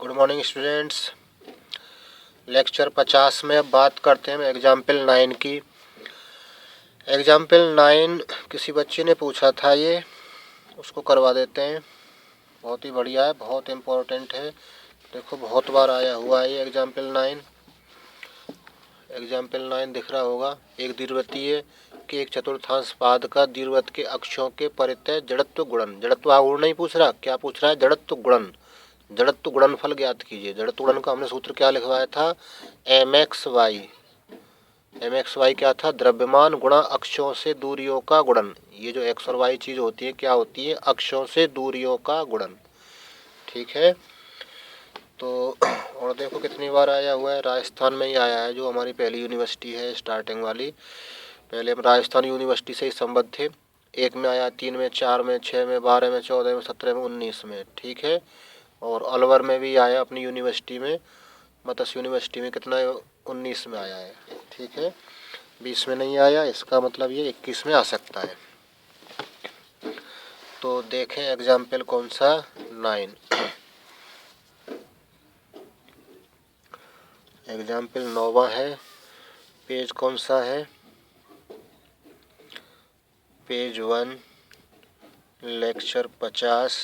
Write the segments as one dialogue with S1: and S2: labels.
S1: Good morning students. Lecture 50 में अब बात करते हैं एग्जाम्पल 9 की। एग्जाम्पल 9 किसी बच्चे ने पूछा था, ये उसको करवा देते हैं। बहुत ही बढ़िया है, बहुत इम्पोर्टेंट है। देखो बहुत बार आया हुआ है ये एग्जाम्पल 9। एग्जाम्पल 9 दिख रहा होगा। एक दीर्घवृत्तीय के एक चतुर्थांश पाद का दीर्घवृत्त के अक्षों के परितः जड़त्व गुणन। जड़त्व आघूर्ण नहीं पूछ रहा, क्या पूछ रहा है? जड़त्व गुणन। जड़त्व गुणनफल ज्ञात कीजिए। जड़त्व गुणन का हमने सूत्र क्या लिखवाया था? mxy। mxy क्या था? द्रव्यमान गुणा अक्षों से दूरियों का गुणन। ये जो x और y चीज होती है क्या होती है? अक्षों से दूरियों का गुणन। ठीक है। तो और देखो कितनी बार आया हुआ है, राजस्थान में ही आया है, जो हमारी पहली यूनिवर्सिटी है स्टार्टिंग वाली। पहले हम राजस्थान यूनिवर्सिटी से ही संबद्ध थे। 1 में आया, 3 में, 4 में, 6 में, 12 में, 14 में, 17 में, 19 में। ठीक है। और अलवर में भी आया अपनी यूनिवर्सिटी में, मत्स्य यूनिवर्सिटी में। कितना? 19 में आया है। ठीक है, 20 में नहीं आया, इसका मतलब ये 21 में आ सकता है। तो देखें एग्जाम्पल कौन सा? 9। एग्जाम्पल 9वां है। पेज कौन सा है? Page 1, lecture 50।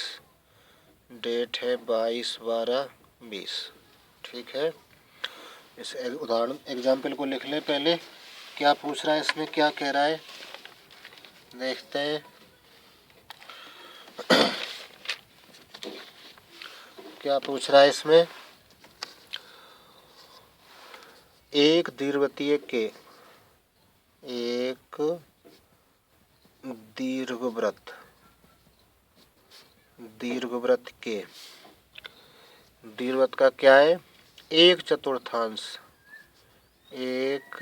S1: डेट है 22/12/20। ठीक है। इस उदाहरण एग्जाम्पल को लिख लें पहले। क्या पूछ रहा है इसमें, क्या कह रहा है, देखते हैं। क्या पूछ रहा है इसमें? एक दीर्घवृत्तीय के एक दीर्घवृत्त के दीर्घवृत्त का क्या है? एक चतुर्थांश। एक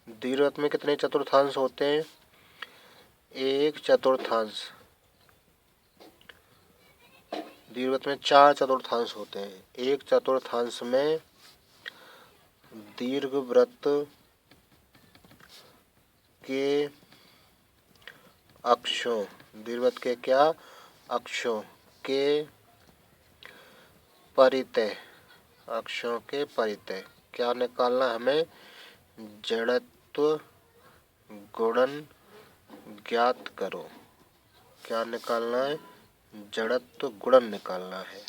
S1: दीर्घवृत्त में कितने चतुर्थांश होते हैं? एक चतुर्थांश। दीर्घवृत्त में 4 चतुर्थांश होते हैं। एक चतुर्थांश में दीर्घवृत्त के अक्षों, दीर्घवृत्त के क्या? अक्षों के परितः, अक्षों के परितः क्या निकालना हमें? जड़त्व गुणन ज्ञात करो। क्या निकालना है? जड़त्व गुणन निकालना है।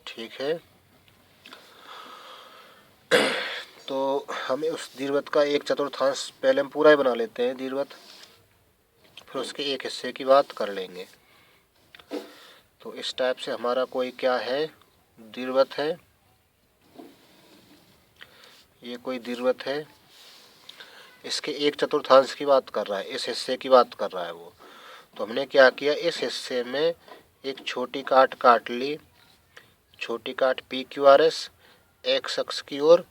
S1: ठीक है। तो हमें उस दीर्घवृत्त का एक चतुर्थांश पहले हम पूरा ही बना लेते हैं दीर्घवृत्त, फिर उसके एक हिस्से की बात कर लेंगे। तो इस टाइप से हमारा कोई क्या है? दीर्घवृत्त है। ये कोई दीर्घवृत्त है, इसके एक चतुर्थांश की बात कर रहा है, इस हिस्से की बात कर रहा है वो। तो हमने क्या किया, इस हिस्से में एक छोटी काट काट ली। छोटी काट PQRS। एक्स अक्ष की ओर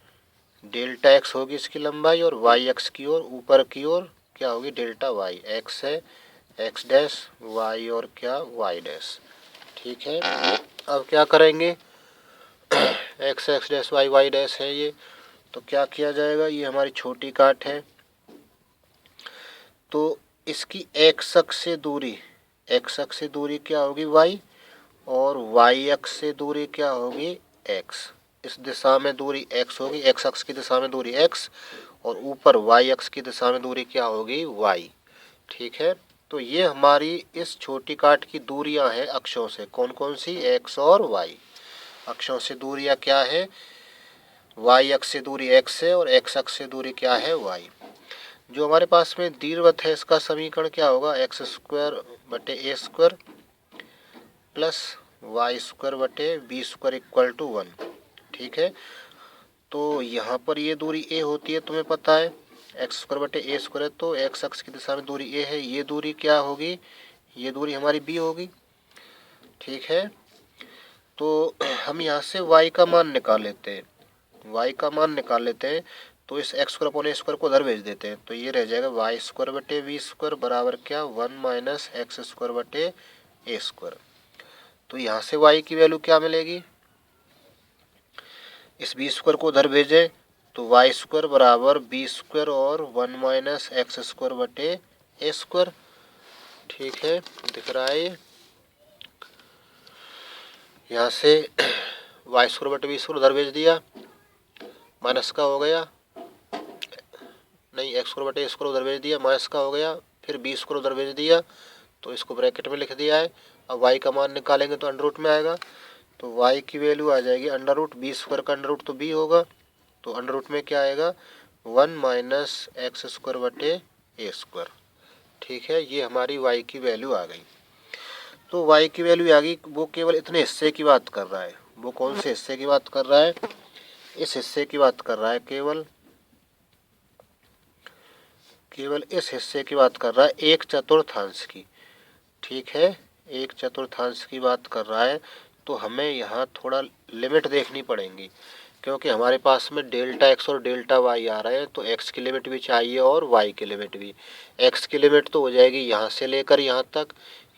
S1: डेल्टा एक्स होगी इसकी लंबाई, और वाई अक्ष की ओर ऊपर की ओर क्या होगी? Delta Y. एक्स है एक्स डैश, वाई और क्या? Y dash. ठीक है। अब क्या करेंगे? X X dash Y Y dash है ये, तो क्या किया जाएगा? ये हमारी छोटी काट है, तो इसकी एक्स अक्ष से दूरी, एक्स अक्ष से दूरी क्या होगी? वाई, और वाई अक्ष से दूरी क्या होगी? एक्स। इस दिशा में दूरी एक्स होगी, एक्स अक्ष की दिशा में दूरी एक्स, और ऊपर वाई अक्ष की दिशा में दूरी क्या होगी? वाई। ठीक है। तो ये हमारी इस छोटी काट की दूरियां हैं अक्षों से। कौन कौन सी? एक्स और वाई। अक्षों से दूरियां क्या है? वाई अक्ष से दूरी एक्स है, और एक्स अक्ष से दूरी क्या है? वाई। जो हमारे पास में दीर्घवृत्त है, इसका समीकरण क्या होगा? एक्स स्क्वायर बटे a square plus Y square बटे बी स्क्वायर इक्वल टू 1। ठीक है। तो यहाँ पर ये दूरी ए होती है, तुम्हें पता है, एक्स स्क्वायर बटे ए स्क्वायर है, तो एक्स अक्ष की दिशा में दूरी ए है। ये दूरी क्या होगी? ये दूरी हमारी बी होगी। ठीक है। तो हम यहाँ से y का मान निकाल लेते हैं। y का मान निकाल लेते हैं, तो इस एक्स स्क्वायर अपॉन ए स्क्वायर को उधर भेज देते हैं, तो ये रह जाएगा वाई स्क्वायर बटे वी स्क्वायर बराबर क्या? 1 माइनस एक्स स्क्वायर बटे ए स्क्वायर। तो यहाँ से y की वैल्यू क्या मिलेगी? इस बी स्क्वायर को उधर भेजें तो वाई स्क्वायर बराबर बी स्क्वायर और 1 माइनस एक्स स्क्वायर बटे ए स्क्वायर। ठीक है, दिख रहा है ये। यहाँ से वाई स्क्वायर बटे बी स्क्वायर उधर भेज दिया, माइनस का हो गया, नहीं एक्स स्क्वायर बटे ए स्क्वायर उधर भेज दिया, माइनस का हो गया, फिर बी स्क्वायर उधर भेज दिया, तो इसको ब्रैकेट में लिख दिया है। अब वाई का मान निकालेंगे तो अंडर रूट में आएगा, तो वाई की वैल्यू आ जाएगी अंडर रूट, बी स्क्वायर का अंडर रूट तो बी होगा, तो अंडर रूट में क्या आएगा 1 माइनस एक्स स्क्वायर बटे ए स्क्वायर। ठीक है, ये हमारी वाई की वैल्यू आ गई। तो वाई की वैल्यू आ गई, वो केवल इतने हिस्से की बात कर रहा है। वो कौन से हिस्से की बात कर रहा है? इस हिस्से की बात कर रहा है, केवल इस हिस्से की बात कर रहा है, एक चतुर्थांश की। ठीक है, एक चतुर्थांश की बात कर रहा है, तो हमें यहाँ थोड़ा लिमिट देखनी पड़ेगी, क्योंकि हमारे पास में डेल्टा एक्स और डेल्टा वाई आ रहे हैं, तो एक्स की लिमिट भी चाहिए और वाई की लिमिट भी। एक्स की लिमिट तो हो जाएगी यहाँ से लेकर यहाँ तक।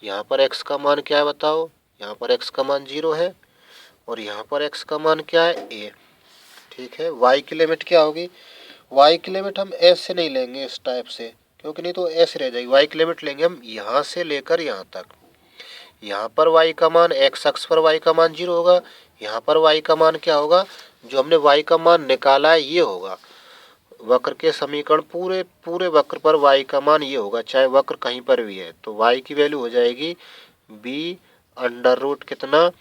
S1: यहाँ पर एक्स का मान क्या है बताओ? यहाँ पर एक्स का मान 0 है, और यहाँ पर एक्स का मान क्या है? ए। ठीक है, वाई की लिमिट क्या होगी? वाई की लिमिट हम ऐसे नहीं लेंगे इस टाइप से, क्योंकि नहीं तो ऐसे रह जाएगी। वाई की लिमिट लेंगे हम यहाँ से लेकर यहाँ तक। यहाँ पर वाई का मान, एक्स अक्ष पर वाई का मान 0 होगा, यहाँ पर वाई का मान क्या होगा? जो हमने वाई का मान निकाला है ये होगा। वक्र के समीकरण पूरे वक्र पर वाई का मान ये होगा, चाहे वक्र कहीं पर भी है। तो वाई की वैल्यू हो जाएगी बी अंडर रूट कितना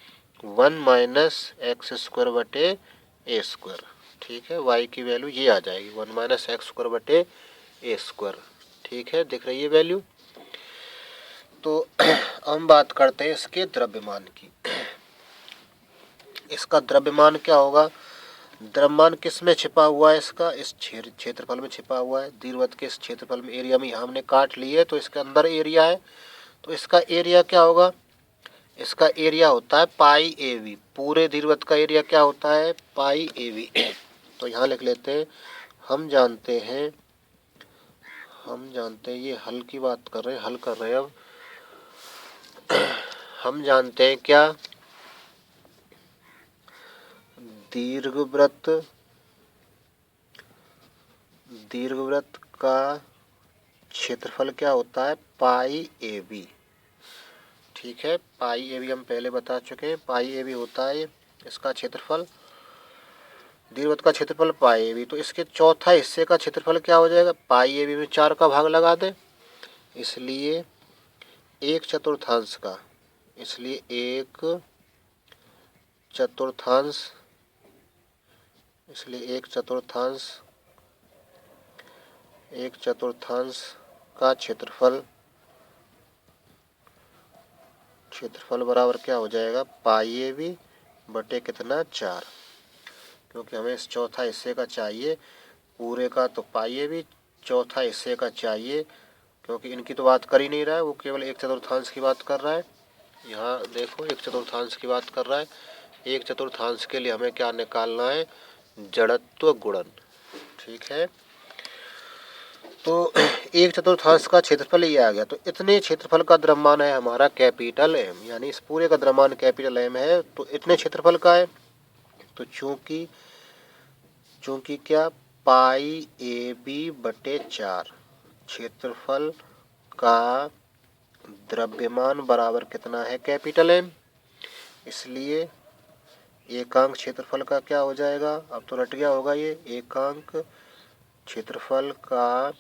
S1: 1 माइनस एक्स स्क्वायर बटे ए स्क्वायर। ठीक है, वाई की वैल्यू ये आ जाएगी 1 माइनस एक्स स्क्वायर बटे ए स्क्वायर। ठीक है, दिख रही है वैल्यू। तो हम बात करते हैं इसके द्रव्यमान की। इसका द्रव्यमान क्या होगा? द्रव्यमान किस में छिपा हुआ है? इसका इस क्षेत्रफल में छिपा हुआ है। दीर्घवृत्त के इस क्षेत्रफल में, एरिया में हमने काट लिए, तो इसके अंदर एरिया है, तो इसका एरिया क्या होगा? इसका एरिया होता है पाई ए वी। पूरे दीर्घवृत्त का एरिया क्या होता है? पाई ए वी। तो यहाँ लिख लेते हैं, हम जानते हैं ये हल की बात कर रहे हैं, हल कर रहे हैं अब। हम जानते हैं क्या? दीर्घवृत्त का क्षेत्रफल क्या होता है? पाई ए बी। ठीक है, पाई ए बी हम पहले बता चुके हैं। पाई ए बी होता है इसका क्षेत्रफल, दीर्घवृत्त का क्षेत्रफल पाई ए बी। तो इसके चौथा हिस्से का क्षेत्रफल क्या हो जाएगा? पाई ए बी में 4 का भाग लगा दें, इसलिए एक चतुर्थांश का, इसलिए एक चतुर्थांश का क्षेत्रफल बराबर क्या हो जाएगा? पाई ए बी बटे कितना 4, क्योंकि हमें इस चौथा हिस्से का चाहिए, पूरे का तो पाई ए बी, चौथा हिस्से का चाहिए, क्योंकि इनकी तो बात कर ही नहीं रहा है, वो केवल एक चतुर्थांश की बात कर रहा है। यहाँ देखो, एक चतुर्थांश की बात कर रहा है। एक चतुर्थांश के लिए हमें क्या निकालना है? जड़त्व गुणन। ठीक है, तो एक चतुर्थांश का क्षेत्रफल ये आ गया। तो इतने क्षेत्रफल का द्रव्यमान है हमारा कैपिटल एम, यानी इस पूरे का द्रव्यमान कैपिटल एम है, तो इतने क्षेत्रफल का है। तो चूंकि क्या, पाई ए बी बटे 4 क्षेत्रफल का द्रव्यमान बराबर कितना है? Capital M. इसलिए एकांक क्षेत्रफल का क्या हो जाएगा? अब तो रट गया होगा ये। एकांक क्षेत्रफल का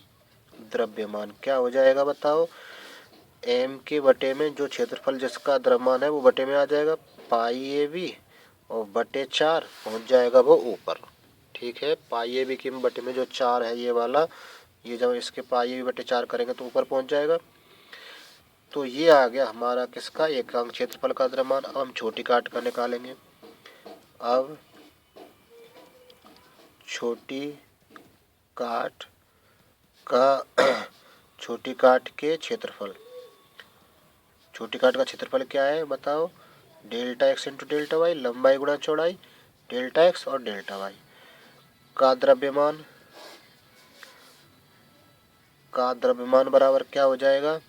S1: द्रव्यमान क्या हो जाएगा बताओ? एम के बटे में जो क्षेत्रफल जिसका द्रव्यमान है वो बटे में आ जाएगा, पाई ए बी, और बटे 4 पहुंच जाएगा वो ऊपर। ठीक है, पाई ए बी के बटे में जो 4 है ये वाला, ये जब इसके पाई ए बी बटे 4 करेंगे तो ऊपर पहुंच जाएगा। तो ये आ गया हमारा किसका? एकांक क्षेत्रफल का द्रव्यमान। अब हम छोटी काट का निकालेंगे। अब छोटी काट के क्षेत्रफल, छोटी काट का क्षेत्रफल क्या है बताओ? Delta x into delta Y, लंबाई गुणा चौड़ाई, डेल्टा एक्स और डेल्टा वाई का द्रव्यमान बराबर क्या हो जाएगा?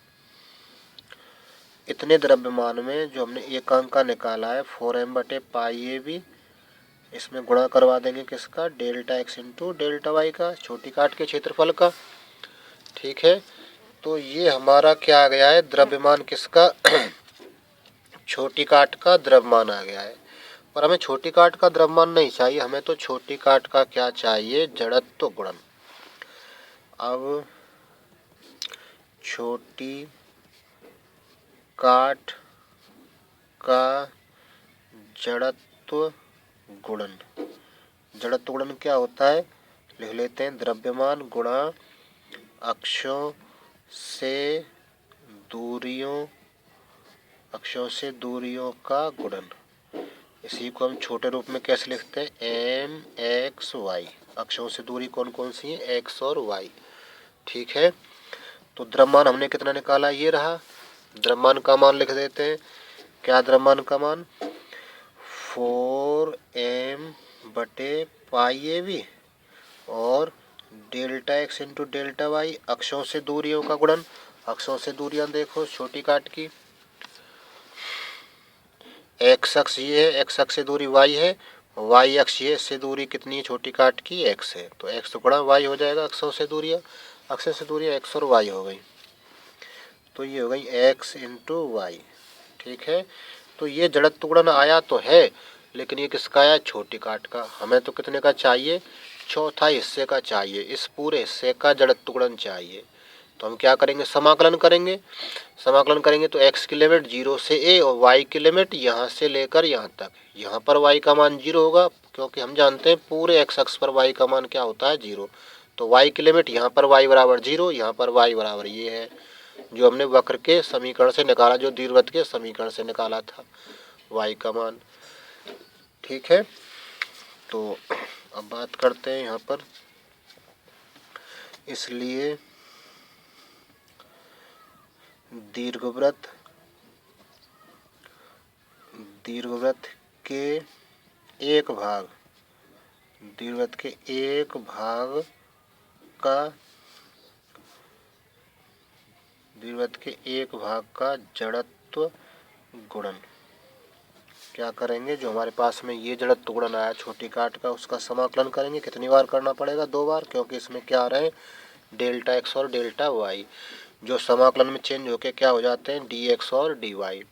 S1: इतने द्रव्यमान में जो हमने एकांक का निकाला है 4m बटे पाई ए बी, इसमें गुणा करवा देंगे किसका? Delta x into delta Y का, छोटी काट के क्षेत्रफल का। ठीक है, तो ये हमारा क्या आ गया है? द्रव्यमान किसका? छोटी काट का द्रव्यमान आ गया है। पर हमें छोटी काट का द्रव्यमान नहीं चाहिए, हमें तो छोटी काट का क्या चाहिए, जड़त्व गुणन। अब छोटी काट का जड़त्व गुणन, जड़त्व गुणन क्या होता है, लिख लेते हैं, द्रव्यमान गुणा अक्षों से दूरियों का गुणन। इसी को हम छोटे रूप में कैसे लिखते हैं, एम एक्स वाई। अक्षों से दूरी कौन कौन सी है, एक्स और वाई। ठीक है, तो द्रव्यमान हमने कितना निकाला, ये रहा। द्रव्यमान का मान लिख देते हैं, क्या द्रव्यमान का मान, 4m बटे पाई ए बी और delta x into delta y, अक्षों से दूरियों का गुणन। अक्षों से दूरियां देखो छोटी काट की, एक्स अक्ष ये है, एक्स अक्ष से दूरी वाई है, वाई अक्ष ये से दूरी कितनी है छोटी काट की, एक्स है, तो एक्स तो गुणा वाई हो जाएगा। अक्षों से दूरियां, अक्षों से दूरियां एक्स और वाई हो गई, तो ये हो गई एक्स इंटू वाई। ठीक है, तो ये जड़त्व गुणन आया तो है, लेकिन ये किसका आया, छोटी काट का। हमें तो कितने का चाहिए, चौथा हिस्से का चाहिए, इस पूरे हिस्से का जड़त्व गुणन चाहिए। तो हम क्या करेंगे, समाकलन करेंगे। समाकलन करेंगे तो x की लिमिट 0 से a और y की लिमिट यहाँ से लेकर यहाँ तक। यहाँ पर y का मान 0 होगा, क्योंकि हम जानते हैं पूरे x अक्ष पर y का मान क्या होता है, 0। तो y की लिमिट यहाँ पर y बराबर 0, यहाँ पर y बराबर ये है जो हमने वक्र के समीकरण से निकाला, जो दीर्घवृत्त के समीकरण से निकाला था, y का मान। ठीक है, तो अब बात करते हैं यहाँ पर, इसलिए दीर्घवृत्त के एक भाग, दीर्घवृत्त के एक भाग का जड़त्व गुणन क्या करेंगे, जो हमारे पास में ये जड़त्व गुणन आया छोटी काट का, उसका समाकलन करेंगे। कितनी बार करना पड़ेगा, 2 बार, क्योंकि इसमें क्या आ रहे हैं, डेल्टा एक्स और डेल्टा वाई, जो समाकलन में चेंज होके क्या हो जाते हैं, डी एक्स और डी वाई।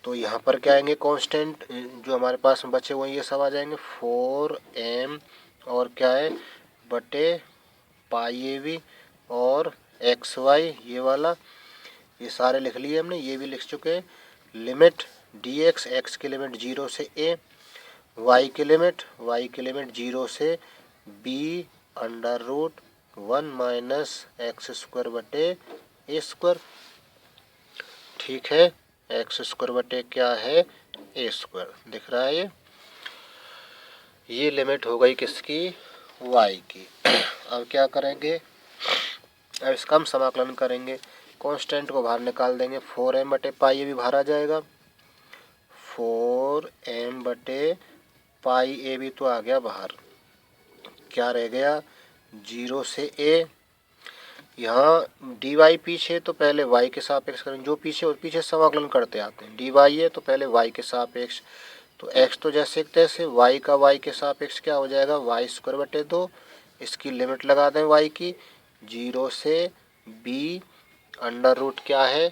S1: तो यहाँ पर क्या आएंगे, कांस्टेंट जो हमारे पास में बचे हुए ये सब आ जाएंगे, 4m और क्या है बटे पाई ए बी और एक्स वाई, ये वाला, ये सारे लिख लिए हमने, ये भी लिख चुके हैं। लिमिट डी एक्स, एक्स की लिमिट 0 से a, वाई की लिमिट 0 से b under root 1 minus x square बटे ए स्क्वायर। ठीक है, एक्स स्क्वायर बटे क्या है, ए स्क्वायर, दिख रहा है ये लिमिट हो गई किसकी, वाई की। अब क्या करेंगे, अब इसका हम समाकलन करेंगे, कांस्टेंट को बाहर निकाल देंगे, 4m बटे पाई ए भी बाहर आ जाएगा, 4m बटे पाई ए भी तो आ गया बाहर, क्या रह गया, 0 से a, यहाँ डी वाई पीछे तो पहले y के सापेक्ष करेंगे, जो पीछे और पीछे समाकलन करते आते हैं, डी वाई है तो पहले y के सापेक्ष, तो x तो जैसे तैसे, y का y के सापेक्ष क्या हो जाएगा, वाई स्क्वायर बटे 2, इसकी लिमिट लगा दें y की, 0 से b अंडर रूट क्या है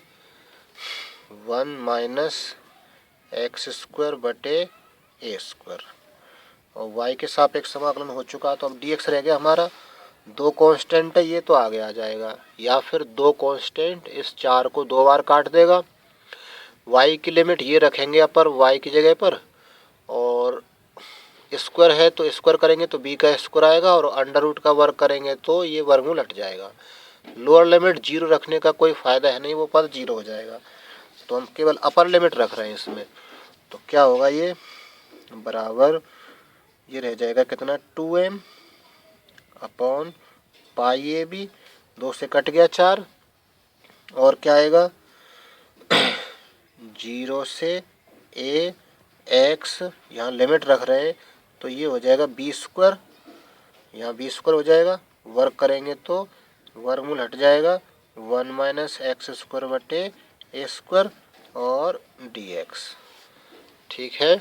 S1: 1 माइनस एक्स स्क्वायर बटे ए स्क्वायर, और y के सापेक्ष समाकलन हो चुका, तो अब dx रह गया हमारा, 2 कांस्टेंट है ये तो आगे आ जाएगा, या फिर 2 कांस्टेंट इस 4 को 2 बार काट देगा। y की लिमिट ये रखेंगे अपर y की जगह पर, और स्क्वायर है तो स्क्वायर करेंगे तो b का स्क्वायर आएगा, और अंडर रूट का वर्ग करेंगे तो ये वर्गमूल हट जाएगा। लोअर लिमिट 0 रखने का कोई फ़ायदा है नहीं, वो पद 0 हो जाएगा, तो हम केवल अपर लिमिट रख रहे हैं इसमें। तो क्या होगा, ये बराबर ये रह जाएगा कितना, 2m upon pi a B, 2 से कट गया 4, और क्या आएगा 0 से a x, यहाँ लिमिट रख रहे हैं तो ये हो जाएगा b स्क्वायर, यहाँ b स्क्वायर हो जाएगा, वर्ग करेंगे तो वर्गमूल हट जाएगा, 1 माइनस एक्स स्क्वायर बटे ए स्क्वायर और dx। ठीक है,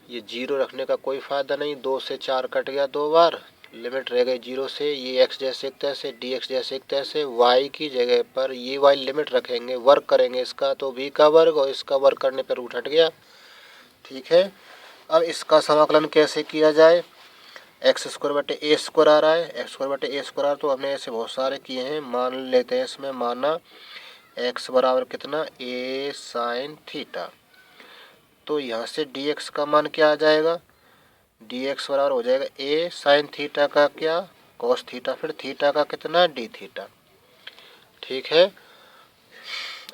S1: ये 0 रखने का कोई फ़ायदा नहीं, 2 से 4 कट गया 2 बार, लिमिट रह गई 0 से, ये x जैसे एक तैसे, dx जैसे एक तैसे, y की जगह पर ये y लिमिट रखेंगे, वर्ग करेंगे इसका तो v का वर्ग, और इसका वर्ग करने पर रूट हट गया, ठीक है। अब इसका समाकलन कैसे किया जाए, एक्स स्क्वायर बटे ए स्क्वायर आ रहा है, एक्स स्क्वायर बटे ए स्क्वायर आ रहा है, तो हमने ऐसे बहुत सारे किए हैं। मान लेते हैं इसमें, माना एक्स बराबर कितना, ए साइन थीटा। तो यहाँ से डी एक्स का मान क्या आ जाएगा, डी एक्स बराबर हो जाएगा ए साइन थीटा का क्या, कॉस थीटा, फिर थीटा का कितना, डी थीटा। ठीक है।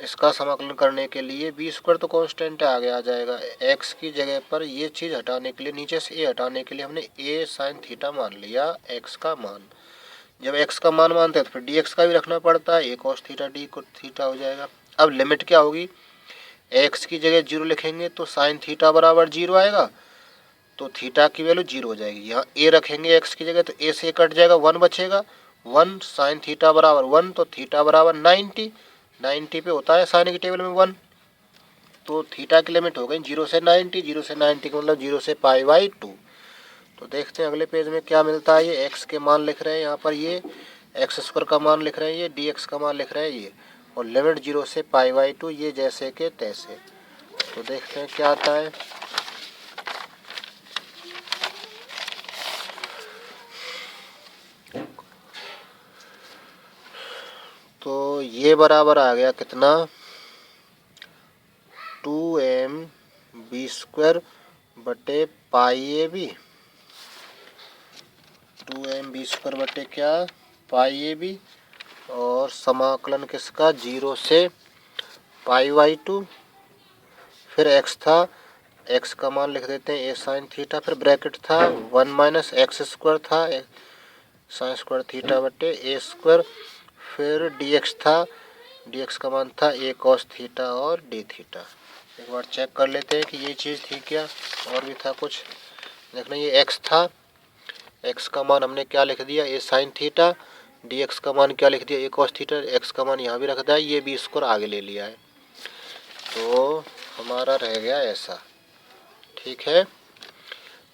S1: इसका समाकलन करने के लिए बी स्क्वायर तो कांस्टेंट आगे आ जाएगा। एक्स की जगह पर ये चीज़ हटाने के लिए, नीचे से ए हटाने के लिए हमने ए साइन थीटा मान लिया एक्स का मान। जब एक्स का मान मानते हैं तो फिर डी एक्स का भी रखना पड़ता है, ए कॉस थीटा डी थीटा हो जाएगा। अब लिमिट क्या होगी, एक्स की जगह 0 लिखेंगे तो साइन थीटा बराबर 0 आएगा, तो थीटा की वैल्यू 0 हो जाएगी। यहाँ ए रखेंगे एक्स की जगह तो ए से कट जाएगा, 1 बचेगा, 1 साइन थीटा बराबर 1, तो थीटा बराबर 90 पे होता है साइन की टेबल में 1, तो थीटा की लिमिट हो गई 0 से 90, 0 से 90 का मतलब 0 से π/2। तो देखते हैं अगले पेज में क्या मिलता है। ये एक्स के मान लिख रहे हैं यहाँ पर, ये एक्स स्क्वायर का मान लिख रहे हैं, ये डी एक्स का मान लिख रहे हैं ये, और लिमिट 0 से π/2, ये जैसे के तैसे। तो देखते हैं क्या आता है। तो ये बराबर आ गया कितना, 2mb² बटे π/ab, 2mb² बटे क्या, π/ab, और समाकलन किसका, 0 से π/2। फिर एक्स था, एक्स का मान लिख देते हैं ए साइन थीटा, फिर ब्रैकेट था 1 माइनस एक्स स्क्वायर था साइन स्क्वायर थीटा बटे ए स्क्वायर, फिर डी एक्स था, डी एक्स का मान था ए कॉस थीटा और डी थीटा। एक बार चेक कर लेते हैं कि ये चीज़ थी क्या, और भी था कुछ। देखना, ये एक्स था, एक्स का मान हमने क्या लिख दिया, ए साइन थीटा, डी एक्स का मान क्या लिख दिया, ए कॉस थीटा, एक्स का मान यहाँ भी रख दिया, ये बी स्क्वायर आगे ले लिया है, तो हमारा रह गया ऐसा। ठीक है।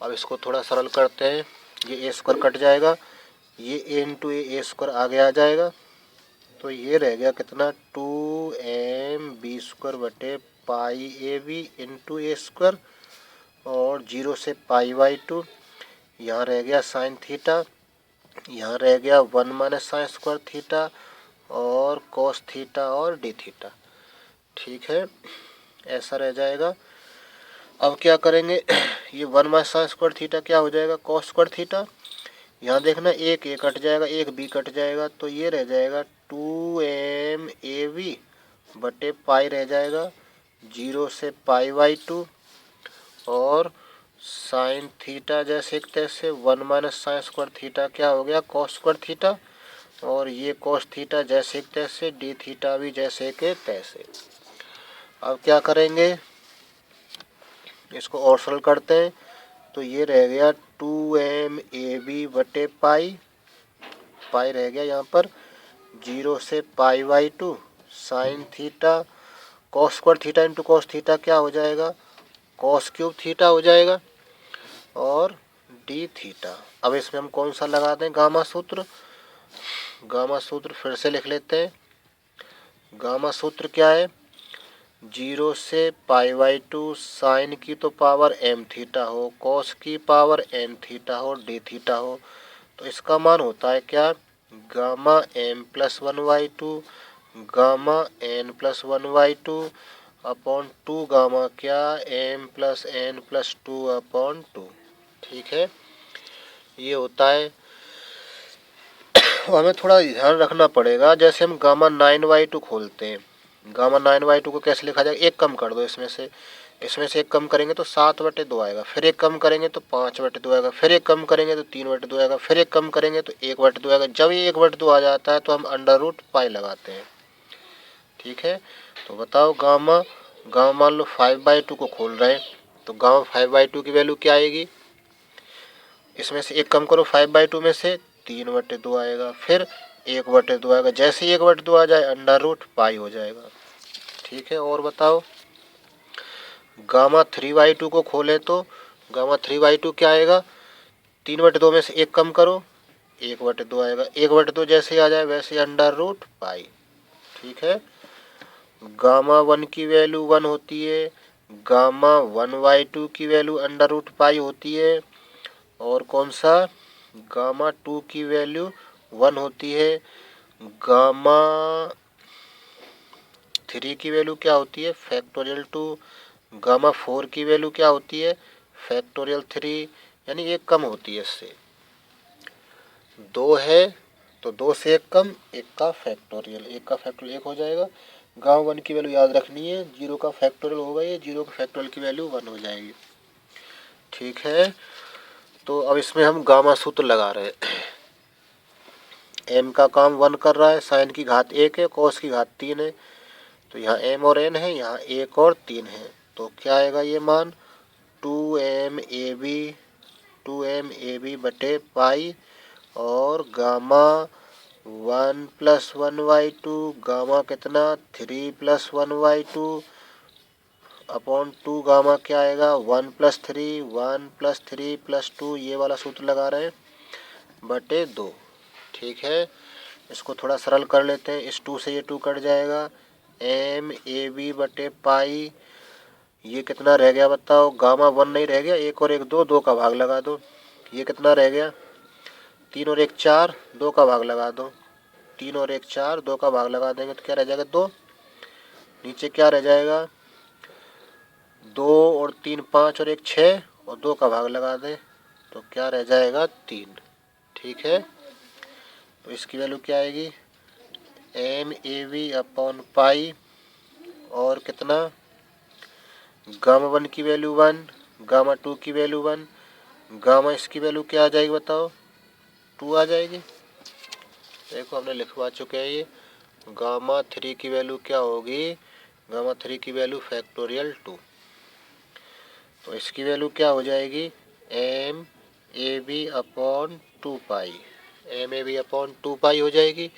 S1: अब इसको थोड़ा सरल करते हैं, ये ए स्क्वायर कट जाएगा, ये ए इंटू ए स्क्वायर आगे आ जाएगा, तो ये रह गया कितना, 2mb² बटे π/ab इंटू ए स्क्वायर, और 0 से π/2। यहाँ रह गया साइन थीटा, यहाँ रह गया 1 माइनस साइन स्क्वायर थीटा और कॉस थीटा और डी थीटा। ठीक है, ऐसा रह जाएगा। अब क्या करेंगे, ये 1 माइनस साइन स्क्वायर थीटा क्या हो जाएगा, कॉस स्क्वायर थीटा। यहाँ देखना, एक ए कट जाएगा, एक बी कट जाएगा, तो ये रह जाएगा 2mab बटे पाई रह जाएगा, 0 से π/2, और साइन थीटा जैसे तैसे 1 माइनस साइन स्क्वायर थीटा क्या हो गया, कॉस स्क्वायर थीटा, और ये कॉस थीटा जैसे तैसे, डी थीटा भी जैसे के तैसे। अब क्या करेंगे, इसको और सरल करते हैं, तो ये रह गया 2mab बटे पाई, पाई रह गया यहाँ पर, 0 से π/2 sine theta cos square theta into cos theta क्या हो जाएगा, कॉस क्यूब थीटा हो जाएगा, और डी थीटा। अब इसमें हम कौन सा लगा दें, गामा सूत्र। गामा सूत्र फिर से लिख लेते हैं। गामा सूत्र क्या है, 0 से π/2 साइन की तो पावर m थीटा हो, कॉस की पावर n थीटा हो, डी थीटा हो, तो इसका मान होता है क्या, gamma m+1/2 gamma n+1/2 upon 2 gamma क्या, m+n+2/2। ठीक है, ये होता है। हमें थोड़ा ध्यान रखना पड़ेगा, जैसे हम गामा 9/2 खोलते हैं, गामा 9/2 को कैसे लिखा जाएगा, एक कम कर दो इसमें से एक कम करेंगे तो 7/2 आएगा, फिर एक कम करेंगे तो 5/2 आएगा, फिर एक कम करेंगे तो 3/2 आएगा, फिर एक कम करेंगे तो 1/2 आएगा। जब ये 1/2 आ जाता है तो हम √π लगाते हैं। ठीक है, तो बताओ गामा मान लो 5/2 को खोल रहे हैं, तो गामा 5/2 की वैल्यू क्या आएगी, इसमें से एक कम करो 5/2 में से, 3/2 आएगा, फिर 1/2 आएगा, जैसे 1/2 आ जाए √π हो जाएगा। ठीक है, और बताओ गामा 3/2 को खोलें तो गामा 3/2 क्या आएगा, 3/2 में से एक कम करो, 1/2 आएगा, 1/2 जैसे आ जाए वैसे √π। ठीक है, गामा 1 की वैल्यू 1 होती है, गामा 1/2 की वैल्यू अंडर रूट पाई होती है, और कौन सा, गामा 2 की वैल्यू 1 होती है। गामा 3 की वैल्यू क्या होती है, फैक्टोरियल 2। गामा 4 की वैल्यू क्या होती है, फैक्टोरियल 3, यानी एक कम होती है इससे। 2 है तो 2 से एक कम, एक का फैक्टोरियल, एक का फैक्टोरियल 1 हो जाएगा। गामा 1 की वैल्यू याद रखनी है, 0 का फैक्टोरियल होगा, ये 0 का फैक्टोरियल की वैल्यू 1 हो जाएगी। ठीक है, तो अब इसमें हम गामा सूत्र लगा रहे हैं। एम का काम 1 कर रहा है, साइन की घात 1 है, कॉस की घात 3 है, तो यहाँ एम और एन है, यहाँ 1 और 3 है, तो क्या आएगा ये मान, 2m बटे पाई, और गामा 1 + 1/2, गामा कितना 3 + 1/2 अपॉन 2, गामा क्या आएगा 1 + 3 + 2, ये वाला सूत्र लगा रहे हैं, बटे 2। ठीक है, इसको थोड़ा सरल कर लेते हैं, इस 2 से ये 2 कट जाएगा, m/ab बटे पाई, ये कितना रह गया बताओ, गामा 1 नहीं रह गया, 1 और 1 2, 2 का भाग लगा दो, ये कितना रह गया, 3 और 1 4, 2 का भाग लगा दो, 3 और 1 4, 2 का भाग लगा देंगे तो क्या रह जाएगा 2, नीचे क्या रह जाएगा 2 और 3 5 और 1 6, और 2 का भाग लगा दें तो क्या रह जाएगा 3। ठीक है, तो इसकी वैल्यू क्या आएगी, m/ab अपॉन पाई, और कितना, गामा 1 की वैल्यू 1, गामा 2 की वैल्यू 1, गामा इसकी वैल्यू क्या आ जाएगी बताओ, 2 आ जाएगी। देखो हमने लिखवा चुके हैं ये। गामा 3 की वैल्यू क्या होगी, गामा 3 की वैल्यू फैक्टोरियल 2, तो इसकी वैल्यू क्या हो जाएगी, m/ab अपॉन 2 पाई, m/ab अपॉन 2 पाई हो जाएगी,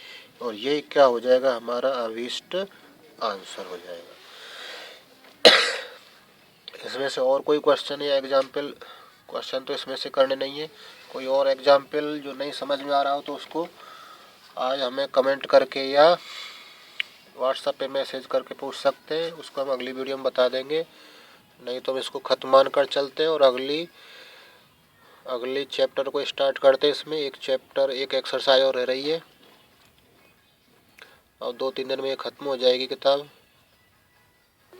S1: और ये क्या हो जाएगा, हमारा अभीष्ट आंसर हो जाएगा। इसमें से और कोई क्वेश्चन या एग्जाम्पल, क्वेश्चन तो इसमें से करने नहीं है, कोई और एग्जाम्पल जो नहीं समझ में आ रहा हो तो उसको आज हमें कमेंट करके या व्हाट्सएप पे मैसेज करके पूछ सकते हैं, उसको हम अगली वीडियो में बता देंगे। नहीं तो हम इसको खत्म मान कर चलते हैं और अगली चैप्टर को स्टार्ट करते हैं। इसमें एक चैप्टर, एक एक्सरसाइज और रह रही है, और 2-3 दिन में ये ख़त्म हो जाएगी किताब।